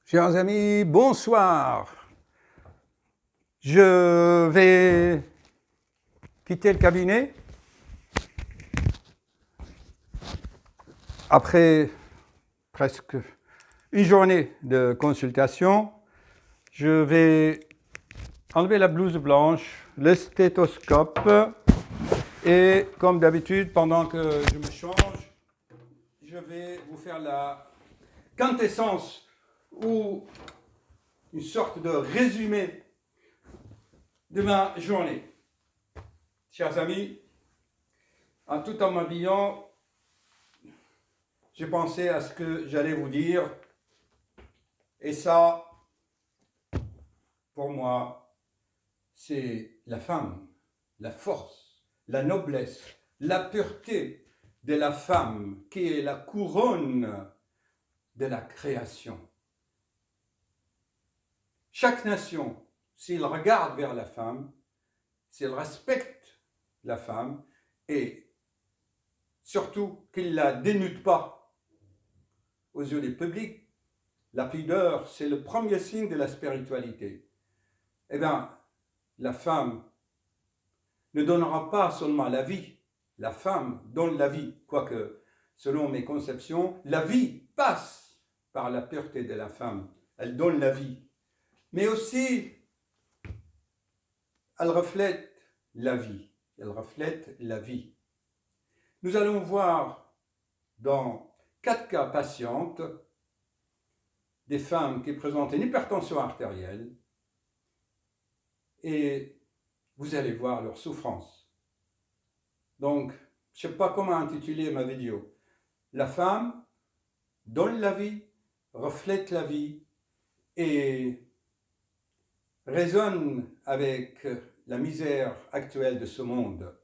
Chers amis, bonsoir. Je vais quitter le cabinet après presque une journée de consultation. Je vais enlever la blouse blanche, le stéthoscope et comme d'habitude, pendant que je me change, je vais vous faire la quintessence ou une sorte de résumé de ma journée. Chers amis, tout en m'habillant, j'ai pensé à ce que j'allais vous dire. Et ça, pour moi, c'est la femme, la force, la noblesse, la pureté de la femme qui est la couronne de la création. Chaque nation, s'il regarde vers la femme, s'il respecte la femme et surtout qu'il ne la dénude pas aux yeux du public, la pudeur, c'est le premier signe de la spiritualité. Eh bien, la femme ne donnera pas seulement la vie, la femme donne la vie, quoique, selon mes conceptions, la vie passe par la pureté de la femme, elle donne la vie. Mais aussi, elle reflète la vie, elle reflète la vie. Nous allons voir dans 4 cas patientes des femmes qui présentent une hypertension artérielle et vous allez voir leur souffrance. Donc, je ne sais pas comment intituler ma vidéo. La femme donne la vie, reflète la vie et résonne avec la misère actuelle de ce monde.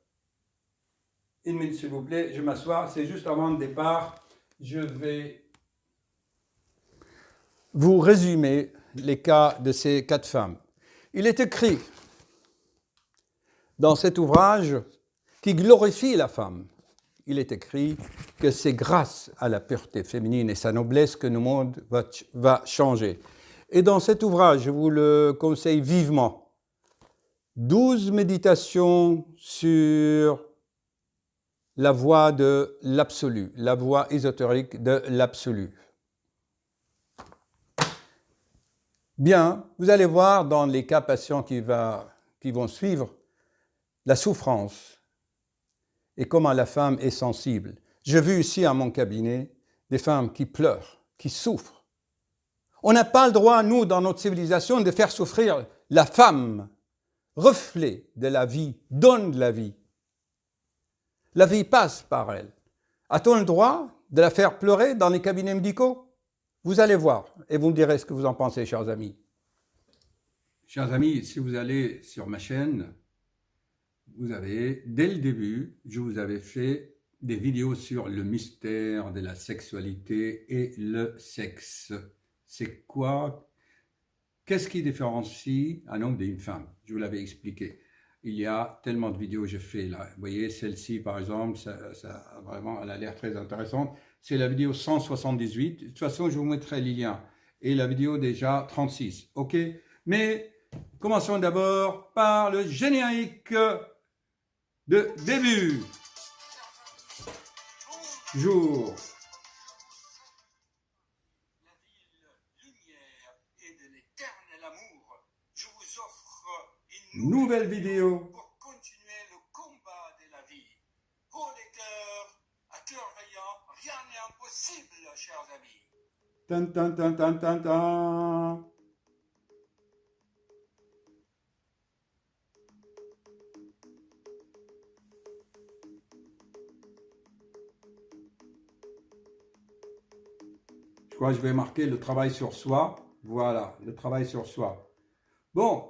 Une minute s'il vous plaît, je m'assois, c'est juste avant le départ, je vais vous résumer les cas de ces 4 femmes. Il est écrit dans cet ouvrage qui glorifie la femme, il est écrit que c'est grâce à la pureté féminine et sa noblesse que le monde va changer. Et dans cet ouvrage, je vous le conseille vivement, 12 méditations sur la voie de l'absolu, la voie ésotérique de l'absolu. Bien, vous allez voir dans les cas patients qui vont suivre la souffrance et comment la femme est sensible. J'ai vu ici à mon cabinet des femmes qui pleurent, qui souffrent. On n'a pas le droit, nous, dans notre civilisation, de faire souffrir la femme. Reflet de la vie, donne de la vie. La vie passe par elle. A-t-on le droit de la faire pleurer dans les cabinets médicaux? Vous allez voir et vous me direz ce que vous en pensez, chers amis. Chers amis, si vous allez sur ma chaîne, vous avez, dès le début, je vous avais fait des vidéos sur le mystère de la sexualité et le sexe. C'est quoi? Qu'est-ce qui différencie un homme d'une femme? Je vous l'avais expliqué. Il y a tellement de vidéos que j'ai fait là. Vous voyez, celle-ci, par exemple, vraiment, elle a l'air très intéressante. C'est la vidéo 178. De toute façon, je vous mettrai les liens. Et la vidéo déjà 36. OK? Mais commençons d'abord par le générique de début. Jour. Nouvelle vidéo. Pour continuer le combat de la vie. Pour les cœurs, à cœur vaillant, rien n'est impossible, chers amis. Tan, tan, tan, tan, tan, tan. Je crois que je vais marquer le travail sur soi. Voilà, le travail sur soi. Bon.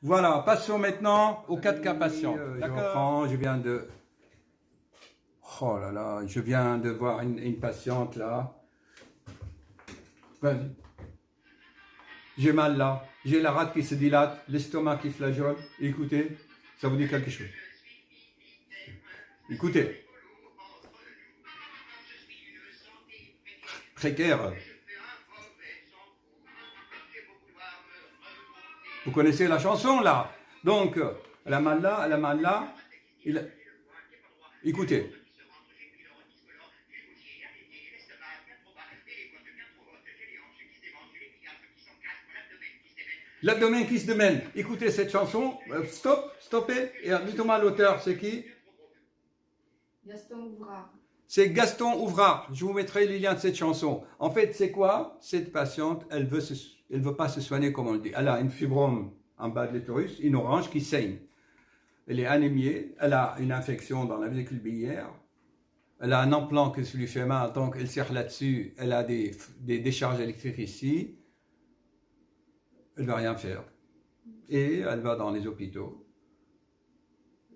Voilà, passons maintenant aux 4 cas patients. Je reprends, je viens de... Oh là là, je viens de voir une patiente là. Vas-y. J'ai mal là, j'ai la rate qui se dilate, l'estomac qui flageole. Écoutez, ça vous dit quelque chose. Écoutez. Précaire. Vous connaissez la chanson là. Donc, elle a mal là, elle a mal là. Écoutez. L'abdomen qui se démène. Écoutez cette chanson. Stoppez. Et dites-moi l'auteur, c'est qui? Gaston Ouvrard. C'est Gaston Ouvrard. Je vous mettrai les liens de cette chanson. En fait, c'est quoi? Cette patiente, elle veut pas se soigner comme on le dit. Elle a une fibrome en bas de l'utérus, une orange qui saigne. Elle est anémiée, elle a une infection dans la vésicule biliaire, elle a un implant que ça lui fait mal, donc elle serre là-dessus, elle a des décharges électriques ici, elle ne va rien faire. Et elle va dans les hôpitaux,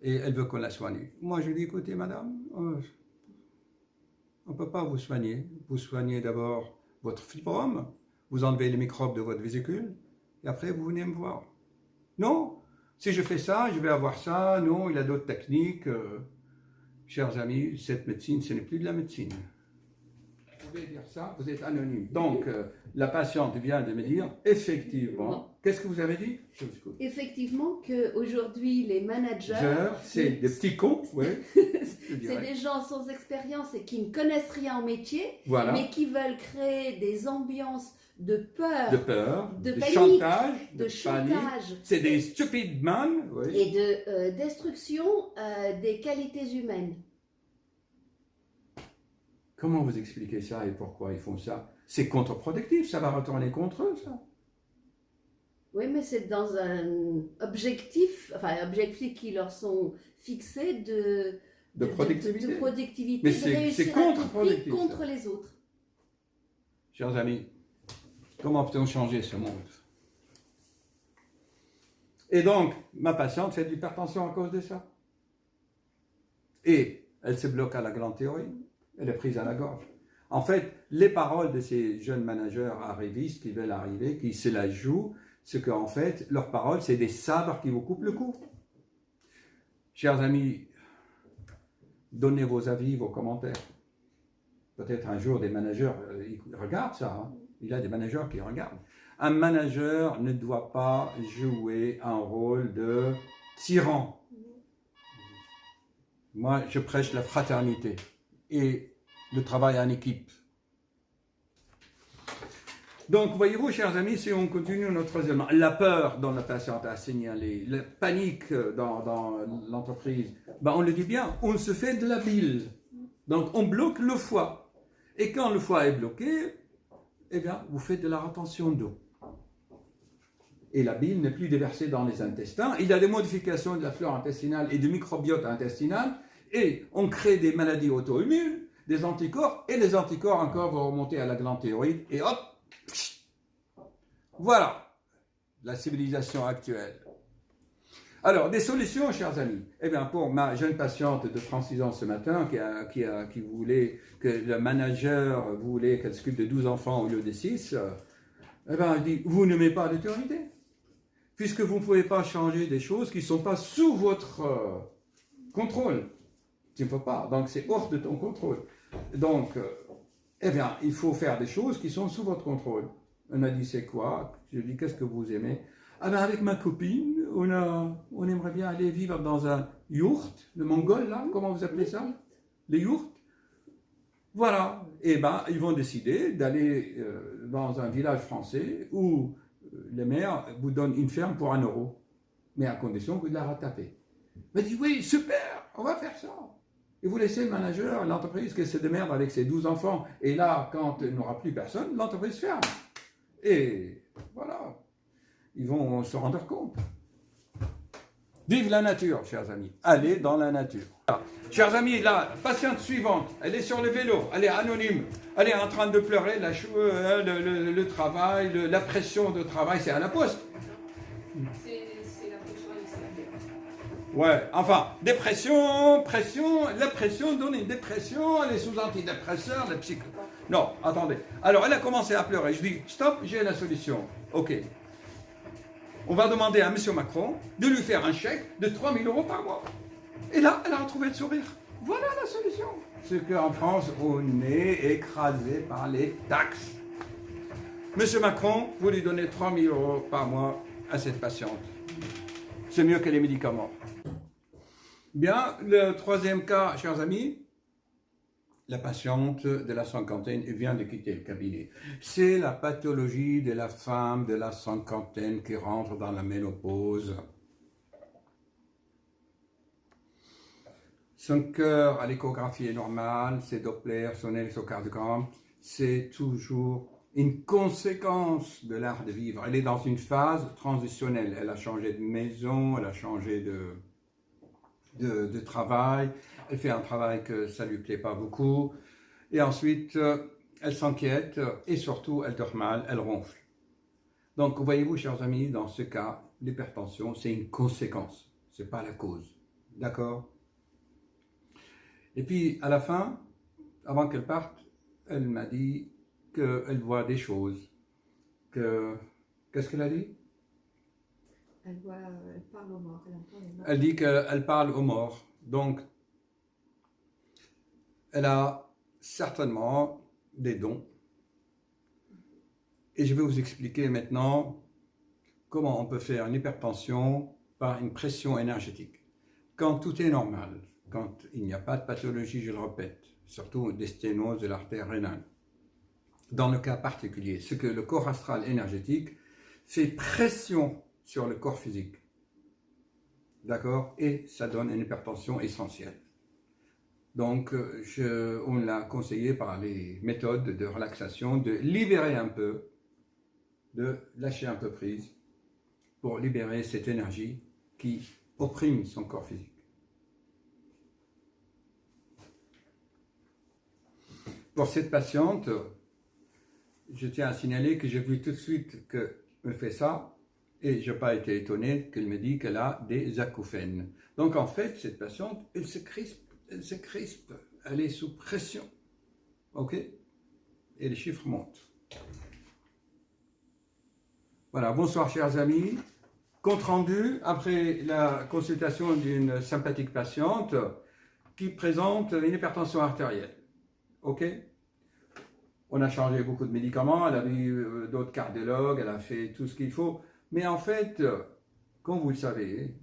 et elle veut qu'on la soigne. Moi, je lui dis, écoutez, madame, on ne peut pas vous soigner. Vous soignez d'abord votre fibrome, vous enlevez les microbes de votre vésicule, et après, vous venez me voir. Non, si je fais ça, je vais avoir ça. Non, il y a d'autres techniques. Chers amis, cette médecine, ce n'est plus de la médecine. Vous pouvez dire ça, vous êtes anonyme. Donc, la patiente vient de me dire, effectivement, qu'est-ce que vous avez dit? Je vous écoute. Effectivement, qu'aujourd'hui, les managers... C'est des petits cons, oui. C'est des gens sans expérience et qui ne connaissent rien au métier, voilà. Mais qui veulent créer des ambiances de peur, de panique, chantage, de chantage. C'est des stupid men. Oui. Et de destruction des qualités humaines. Comment vous expliquez ça et pourquoi ils font ça? C'est contre-productif, ça va retourner contre eux, ça. Oui, mais c'est dans un objectif qui leur sont fixés de productivité, Mais de réussir contre-productif, contre les autres. Chers amis, comment peut-on changer ce monde? Et donc, ma patiente fait de l'hypertension à cause de ça. Et elle se bloque à la glande thyroïde, elle est prise à la gorge. En fait, les paroles de ces jeunes managers arrivistes qui veulent arriver, qui se la jouent, c'est qu'en fait, leurs paroles, c'est des sabres qui vous coupent le cou. Chers amis, donnez vos avis, vos commentaires. Peut-être un jour, des managers ils regardent ça. Hein. Il y a des managers qui regardent. Un manager ne doit pas jouer un rôle de tyran. Moi, je prêche la fraternité et le travail en équipe. Donc, voyez-vous, chers amis, si on continue notre raisonnement, la peur dont la patiente a signalé, la panique dans l'entreprise, ben on le dit bien, on se fait de la bile. Donc, on bloque le foie. Et quand le foie est bloqué, eh bien, vous faites de la rétention d'eau. Et la bile n'est plus déversée dans les intestins. Il y a des modifications de la flore intestinale et du microbiote intestinal. Et on crée des maladies auto-immunes, des anticorps. Et les anticorps encore vont remonter à la glande thyroïde. Et hop, voilà la civilisation actuelle. Alors, des solutions, chers amis. Eh bien, pour ma jeune patiente de 36 ans ce matin, qui voulait que le manager voulait qu'elle s'occupe de 12 enfants au lieu de 6, eh bien, elle dit, vous n'aimez pas l'autorité, puisque vous ne pouvez pas changer des choses qui ne sont pas sous votre contrôle. Tu ne peux pas, donc c'est hors de ton contrôle. Donc, eh bien, il faut faire des choses qui sont sous votre contrôle. Elle m'a dit, c'est quoi? Je lui ai dit, qu'est-ce que vous aimez? Ah ben avec ma copine, on aimerait bien aller vivre dans un yurt, le mongol là, comment vous appelez ça? Les yurts? Voilà. Et ben ils vont décider d'aller dans un village français où les maires vous donnent une ferme pour 1 €, mais à condition que vous la rattrapez. Elle dit, oui, super, on va faire ça. Et vous laissez le manager, l'entreprise qui se démerde avec ses 12 enfants, et là, quand il n'aura plus personne, l'entreprise ferme. Et voilà. Ils vont se rendre compte. Vive la nature, chers amis. Allez dans la nature. Alors, chers amis, la patiente suivante, elle est sur le vélo, elle est anonyme, elle est en train de pleurer, le travail, la pression de travail, c'est à la poste. C'est la pression extérieure. Ouais, enfin, dépression, la pression donne une dépression, elle est sous antidépresseur, la psycho... Non, attendez. Alors, elle a commencé à pleurer. Je dis, stop, j'ai la solution. Ok. On va demander à M. Macron de lui faire un chèque de 3 000 € par mois. Et là, elle a retrouvé le sourire. Voilà la solution. C'est qu'en France, on est écrasé par les taxes. M. Macron, vous lui donnez 3 000 € par mois à cette patiente. C'est mieux que les médicaments. Bien, le troisième cas, chers amis, la patiente de la cinquantaine vient de quitter le cabinet. C'est la pathologie de la femme de la cinquantaine qui rentre dans la ménopause. Son cœur à l'échographie est normal, ses Doppler, son électrocardiogramme, c'est toujours une conséquence de l'art de vivre. Elle est dans une phase transitionnelle. Elle a changé de maison, elle a changé de travail, elle fait un travail que ça ne lui plaît pas beaucoup, et ensuite elle s'inquiète et surtout elle dort mal, elle ronfle. Donc voyez-vous, chers amis, dans ce cas, l'hypertension c'est une conséquence, ce n'est pas la cause. D'accord? Et puis à la fin, avant qu'elle parte, elle m'a dit qu'elle voit des choses. Qu'est-ce qu'elle a dit? Elle parle aux morts. Elle dit qu'elle parle aux morts. Donc, elle a certainement des dons. Et je vais vous expliquer maintenant comment on peut faire une hypertension par une pression énergétique. Quand tout est normal, quand il n'y a pas de pathologie, je le répète, surtout des sténoses de l'artère rénale. Dans le cas particulier, c'est que le corps astral énergétique fait pression sur le corps physique. D'accord? Et ça donne une hypertension essentielle. Donc, on l'a conseillé par les méthodes de relaxation de libérer un peu, de lâcher un peu prise pour libérer cette énergie qui opprime son corps physique. Pour cette patiente, je tiens à signaler que j'ai vu tout de suite qu'elle fait ça et je n'ai pas été étonné qu'elle me dise qu'elle a des acouphènes. Donc en fait, cette patiente, elle se crispe, elle est sous pression. Ok? Et les chiffres montent. Voilà, bonsoir chers amis. Compte rendu après la consultation d'une sympathique patiente qui présente une hypertension artérielle. Ok? On a changé beaucoup de médicaments, elle a vu d'autres cardiologues, elle a fait tout ce qu'il faut. Mais en fait, comme vous le savez,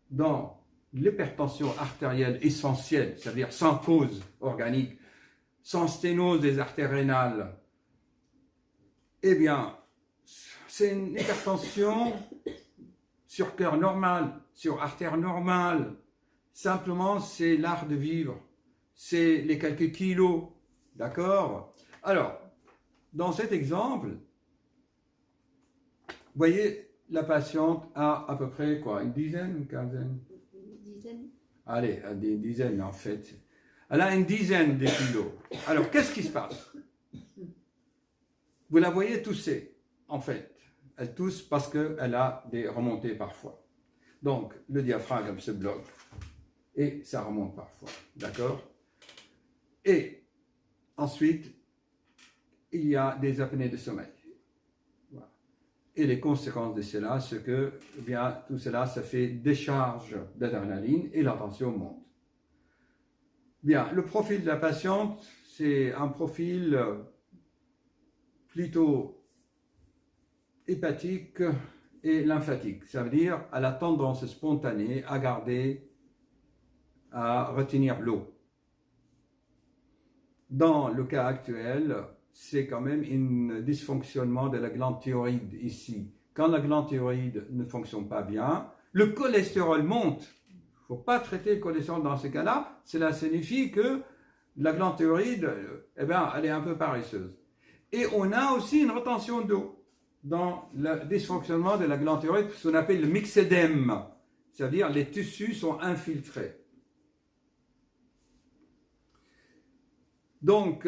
dans l'hypertension artérielle essentielle, c'est-à-dire sans cause organique, sans sténose des artères rénales, eh bien, c'est une hypertension sur cœur normal, sur artère normale. Simplement, c'est l'art de vivre, c'est les quelques kilos, d'accord? Alors, dans cet exemple, vous voyez, la patiente a à peu près quoi, une dizaine, une quinzaine? Une dizaine. Allez, une dizaine en fait. Elle a une dizaine de kilos. Alors, qu'est-ce qui se passe? Vous la voyez tousser, en fait. Elle tousse parce qu'elle a des remontées parfois. Donc, le diaphragme se bloque et ça remonte parfois, d'accord? Et ensuite, il y a des apnées de sommeil. Voilà. Et les conséquences de cela, c'est que eh bien, tout cela, ça fait décharge d'adrénaline et la tension monte. Bien, le profil de la patiente, c'est un profil plutôt hépatique et lymphatique. Ça veut dire à la tendance spontanée à retenir l'eau. Dans le cas actuel, c'est quand même un dysfonctionnement de la glande thyroïde ici. Quand la glande thyroïde ne fonctionne pas bien, le cholestérol monte. Il ne faut pas traiter le cholestérol dans ce cas-là. Cela signifie que la glande thyroïde, eh bien, elle est un peu paresseuse. Et on a aussi une retention d'eau dans le dysfonctionnement de la glande thyroïde, ce qu'on appelle le myxédème. C'est-à-dire les tissus sont infiltrés. Donc,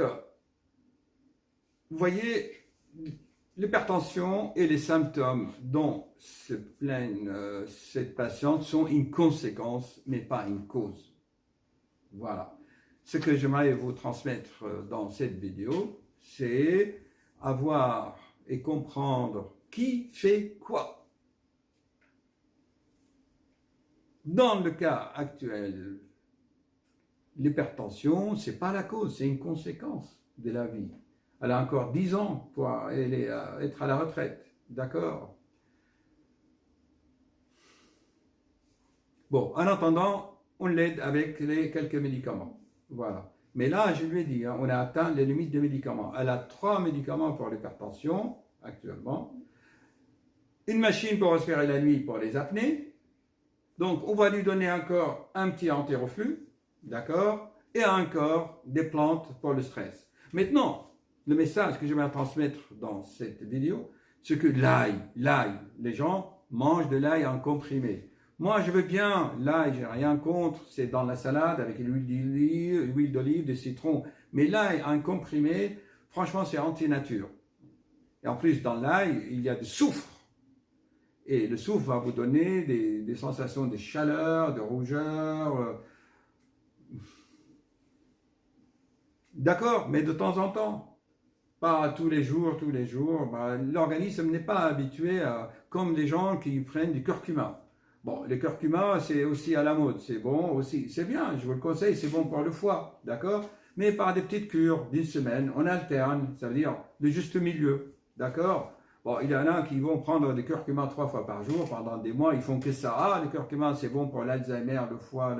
vous voyez, l'hypertension et les symptômes dont se plaignent cette patiente sont une conséquence, mais pas une cause. Voilà. Ce que j'aimerais vous transmettre dans cette vidéo, c'est avoir et comprendre qui fait quoi. Dans le cas actuel, l'hypertension, ce n'est pas la cause, c'est une conséquence de la vie. Elle a encore 10 ans pour être à la retraite, d'accord? Bon, en attendant, on l'aide avec les quelques médicaments. Voilà. Mais là, je lui ai dit, hein, on a atteint les limites des médicaments. Elle a 3 médicaments pour l'hypertension, actuellement. Une machine pour respirer la nuit pour les apnées. Donc, on va lui donner encore un petit anti-reflux, d'accord, et encore des plantes pour le stress. Maintenant, le message que je vais transmettre dans cette vidéo, c'est que l'ail, les gens mangent de l'ail en comprimé. Moi, je veux bien l'ail, j'ai rien contre, c'est dans la salade avec l'huile d'olive, du citron. Mais l'ail en comprimé, franchement, c'est anti-nature. Et en plus, dans l'ail, il y a du soufre. Et le soufre va vous donner des sensations de chaleur, de rougeur. D'accord, mais de temps en temps. Pas tous les jours. L'organisme n'est pas habitué comme les gens qui prennent du curcuma. Bon, le curcuma, c'est aussi à la mode, c'est bon aussi, c'est bien, je vous le conseille, c'est bon pour le foie, d'accord? Mais par des petites cures d'une semaine, on alterne, ça veut dire le juste milieu, d'accord? Bon, il y en a qui vont prendre des curcuma 3 fois par jour pendant des mois, ils font que ça. Ah, le curcuma, c'est bon pour l'Alzheimer, le foie,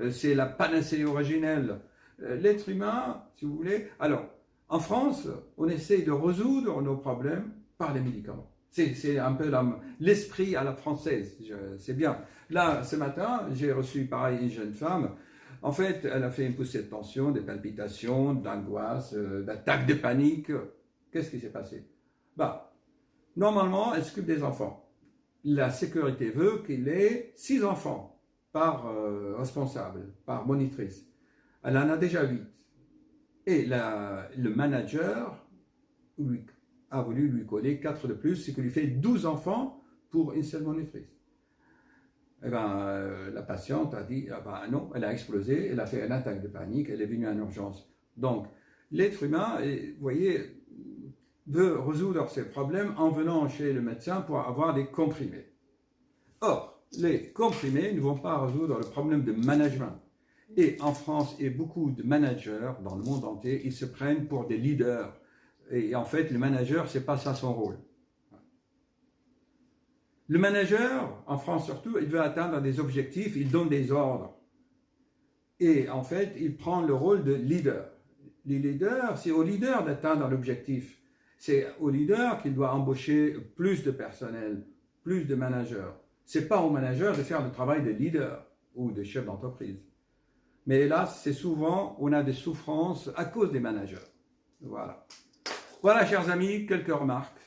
c'est la panacée originelle. L'être humain, si vous voulez. Alors, en France, on essaie de résoudre nos problèmes par les médicaments. C'est un peu l'esprit à la française, c'est bien. Là, ce matin, j'ai reçu pareil une jeune femme. En fait, elle a fait une poussée de tension, des palpitations, d'angoisse, d'attaques de panique. Qu'est-ce qui s'est passé? Bah, normalement, elle s'occupe des enfants. La sécurité veut qu'il ait 6 enfants par responsable, par monitrice. Elle en a déjà 8. Et le manager a voulu lui coller 4 de plus, ce qui lui fait 12 enfants pour une seule monitrice. Eh bien, la patiente a dit, ah ben non, elle a explosé, elle a fait une attaque de panique, elle est venue en urgence. Donc, l'être humain, vous voyez, veut résoudre ses problèmes en venant chez le médecin pour avoir des comprimés. Or, les comprimés ne vont pas résoudre le problème de management. Et en France, et beaucoup de managers dans le monde entier, ils se prennent pour des leaders. Et en fait, le manager, c'est pas ça son rôle. Le manager, en France surtout, il veut atteindre des objectifs, il donne des ordres. Et en fait, il prend le rôle de leader. Les leaders, c'est au leader d'atteindre l'objectif. C'est au leader qu'il doit embaucher plus de personnel, plus de managers. C'est pas au manager de faire le travail de leader ou de chef d'entreprise. Mais hélas, c'est souvent, on a des souffrances à cause des managers. Voilà. Voilà, chers amis, quelques remarques.